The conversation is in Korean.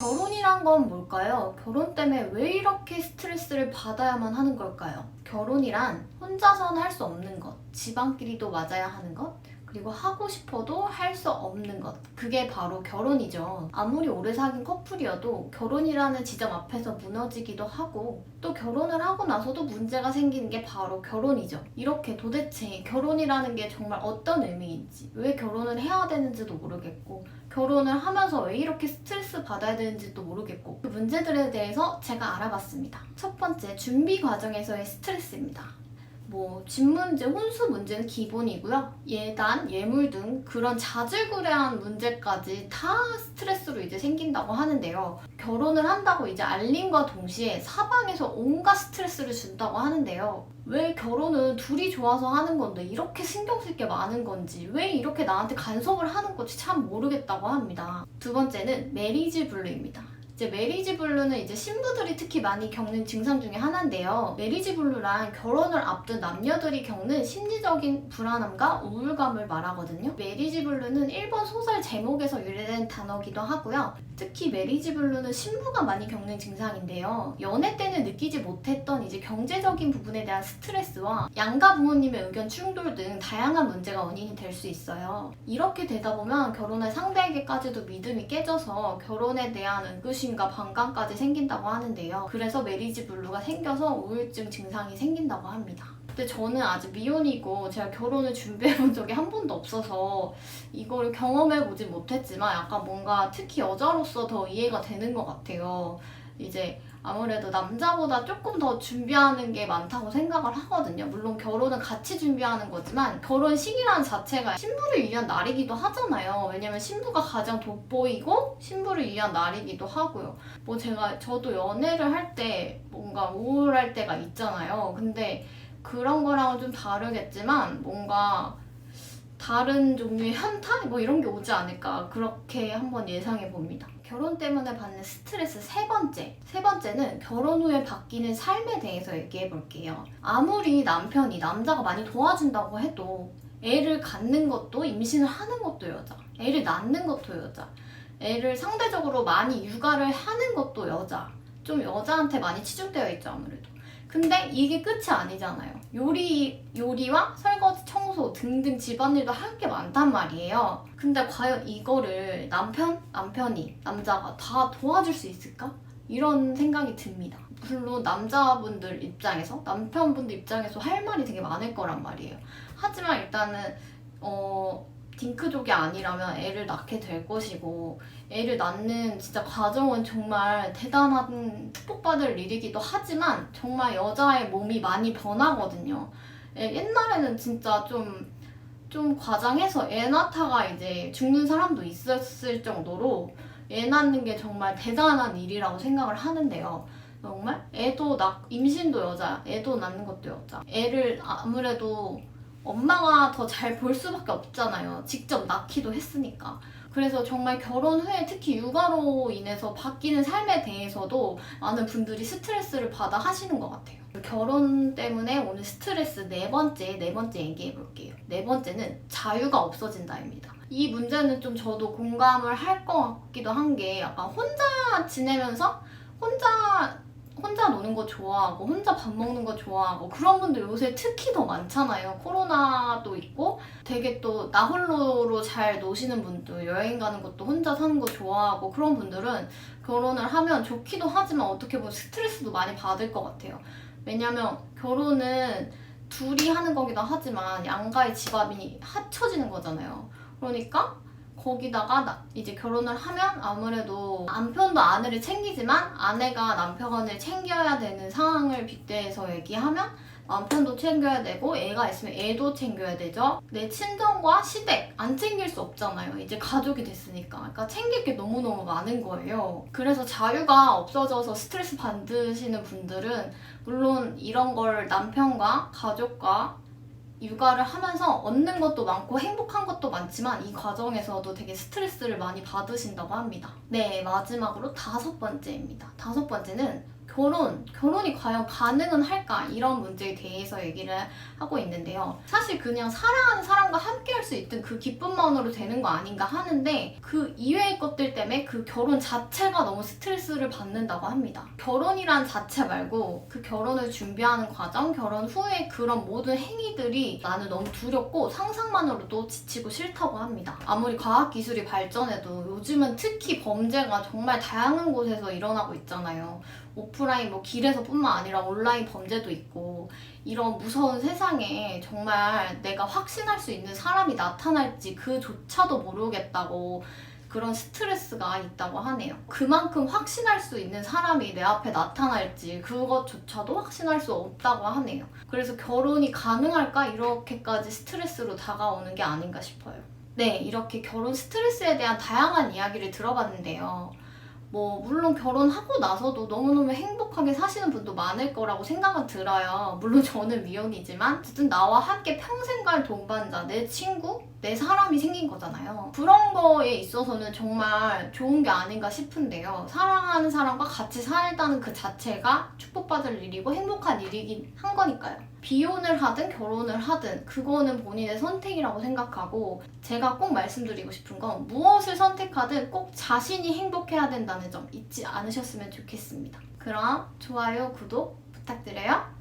결혼이란 건 뭘까요? 결혼 때문에 왜 이렇게 스트레스를 받아야만 하는 걸까요? 결혼이란 혼자서는 할 수 없는 것, 집안끼리도 맞아야 하는 것, 그리고 하고 싶어도 할 수 없는 것. 그게 바로 결혼이죠. 아무리 오래 사귄 커플이어도 결혼이라는 지점 앞에서 무너지기도 하고 또 결혼을 하고 나서도 문제가 생기는 게 바로 결혼이죠. 이렇게 도대체 결혼이라는 게 정말 어떤 의미인지, 왜 결혼을 해야 되는지도 모르겠고 결혼을 하면서 왜 이렇게 스트레스 받아야 되는지도 모르겠고 그 문제들에 대해서 제가 알아봤습니다. 첫 번째, 준비 과정에서의 스트레스입니다. 집 문제, 혼수 문제는 기본이고요. 예단, 예물 등 그런 자질구레한 문제까지 다 스트레스로 이제 생긴다고 하는데요. 결혼을 한다고 이제 알림과 동시에 사방에서 온갖 스트레스를 준다고 하는데요. 왜 결혼은 둘이 좋아서 하는 건데 이렇게 신경 쓸 게 많은 건지, 왜 이렇게 나한테 간섭을 하는 건지 참 모르겠다고 합니다. 두 번째는 메리지 블루입니다. 이제 메리지 블루는 이제 신부들이 특히 많이 겪는 증상 중에 하나인데요. 메리지 블루란 결혼을 앞둔 남녀들이 겪는 심리적인 불안함과 우울감을 말하거든요. 메리지 블루는 일본 소설 제목에서 유래된 단어기도 하고요. 특히 메리지 블루는 신부가 많이 겪는 증상인데요. 연애 때는 느끼지 못했던 이제 경제적인 부분에 대한 스트레스와 양가 부모님의 의견 충돌 등 다양한 문제가 원인이 될 수 있어요. 이렇게 되다 보면 결혼할 상대에게까지도 믿음이 깨져서 결혼에 대한 의구심과 반감까지 생긴다고 하는데요. 그래서 메리지 블루가 생겨서 우울증 증상이 생긴다고 합니다. 근데 저는 아직 미혼이고 제가 결혼을 준비해본 적이 한 번도 없어서 이거를 경험해보지 못했지만 약간 뭔가 특히 여자로서 더 이해가 되는 것 같아요. 이제 아무래도 남자보다 조금 더 준비하는 게 많다고 생각을 하거든요. 물론 결혼은 같이 준비하는 거지만 결혼식이라는 자체가 신부를 위한 날이기도 하잖아요. 왜냐면 신부가 가장 돋보이고 신부를 위한 날이기도 하고요. 저도 연애를 할 때 뭔가 우울할 때가 있잖아요. 근데 그런 거랑은 좀 다르겠지만 뭔가 다른 종류의 현타? 이런 게 오지 않을까 그렇게 한번 예상해 봅니다. 결혼 때문에 받는 스트레스 세 번째는 결혼 후에 바뀌는 삶에 대해서 얘기해 볼게요. 아무리 남편이 남자가 많이 도와준다고 해도 애를 갖는 것도 임신을 하는 것도 여자, 애를 낳는 것도 여자, 애를 상대적으로 많이 육아를 하는 것도 여자, 좀 여자한테 많이 치중되어 있죠 아무래도. 근데 이게 끝이 아니잖아요. 요리와 설거지, 청소 등등 집안일도 할 게 많단 말이에요. 근데 과연 이거를 남자가 다 도와줄 수 있을까? 이런 생각이 듭니다. 물론 남자분들 입장에서, 남편분들 입장에서 할 말이 되게 많을 거란 말이에요. 하지만 일단은 딩크족이 아니라면 애를 낳게 될 것이고 애를 낳는 진짜 과정은 정말 대단한 축복받을 일이기도 하지만 정말 여자의 몸이 많이 변하거든요. 옛날에는 진짜 좀 과장해서 애 낳다가 이제 죽는 사람도 있었을 정도로 애 낳는 게 정말 대단한 일이라고 생각을 하는데요. 정말 임신도 여자, 애도 낳는 것도 여자. 애를 아무래도 엄마가 더 잘 볼 수밖에 없잖아요. 직접 낳기도 했으니까. 그래서 정말 결혼 후에 특히 육아로 인해서 바뀌는 삶에 대해서도 많은 분들이 스트레스를 받아 하시는 것 같아요. 결혼 때문에 오는 스트레스 네 번째 얘기해 볼게요. 네 번째는 자유가 없어진다입니다. 이 문제는 좀 저도 공감을 할 것 같기도 한 게 약간 혼자 지내면서 혼자 노는 거 좋아하고 혼자 밥 먹는 거 좋아하고 그런 분들 요새 특히 더 많잖아요. 코로나도 있고 되게 또 나 홀로로 잘 노시는 분들, 여행 가는 것도 혼자 사는 거 좋아하고 그런 분들은 결혼을 하면 좋기도 하지만 어떻게 보면 스트레스도 많이 받을 것 같아요. 왜냐면 결혼은 둘이 하는 거기도 하지만 양가의 집안이 합쳐지는 거잖아요. 그러니까 거기다가 이제 결혼을 하면 아무래도 남편도 아내를 챙기지만 아내가 남편을 챙겨야 되는 상황을 빗대서 얘기하면 남편도 챙겨야 되고 애가 있으면 애도 챙겨야 되죠. 내 친정과 시댁 안 챙길 수 없잖아요. 이제 가족이 됐으니까. 그러니까 챙길 게 너무너무 많은 거예요. 그래서 자유가 없어져서 스트레스 받으시는 분들은 물론 이런 걸 남편과 가족과 육아를 하면서 얻는 것도 많고 행복한 것도 많지만 이 과정에서도 되게 스트레스를 많이 받으신다고 합니다. 네, 마지막으로 다섯 번째입니다. 다섯 번째는 결혼이 과연 가능은 할까? 이런 문제에 대해서 얘기를 하고 있는데요. 사실 그냥 사랑하는 사람과 함께 할 수 있던 그 기쁨만으로 되는 거 아닌가 하는데 그 이외의 것들 때문에 그 결혼 자체가 너무 스트레스를 받는다고 합니다. 결혼이란 자체 말고 그 결혼을 준비하는 과정, 결혼 후에 그런 모든 행위들이 나는 너무 두렵고 상상만으로도 지치고 싫다고 합니다. 아무리 과학기술이 발전해도 요즘은 특히 범죄가 정말 다양한 곳에서 일어나고 있잖아요. 오프라인 길에서뿐만 아니라 온라인 범죄도 있고 이런 무서운 세상에 정말 내가 확신할 수 있는 사람이 나타날지 그조차도 모르겠다고 그런 스트레스가 있다고 하네요. 그만큼 확신할 수 있는 사람이 내 앞에 나타날지 그것조차도 확신할 수 없다고 하네요. 그래서 결혼이 가능할까? 이렇게까지 스트레스로 다가오는 게 아닌가 싶어요. 네, 이렇게 결혼 스트레스에 대한 다양한 이야기를 들어봤는데요. 물론 결혼하고 나서도 너무너무 행복하게 사시는 분도 많을 거라고 생각은 들어요. 물론 저는 미혼이지만 어쨌든 나와 함께 평생 갈 동반자, 내 친구, 내 사람이 생긴 거잖아요. 그런 거에 있어서는 정말 좋은 게 아닌가 싶은데요. 사랑하는 사람과 같이 살다는 그 자체가 축복받을 일이고 행복한 일이긴 한 거니까요. 비혼을 하든 결혼을 하든 그거는 본인의 선택이라고 생각하고 제가 꼭 말씀드리고 싶은 건 무엇을 선택하든 꼭 자신이 행복해야 된다는 점 잊지 않으셨으면 좋겠습니다. 그럼 좋아요, 구독 부탁드려요.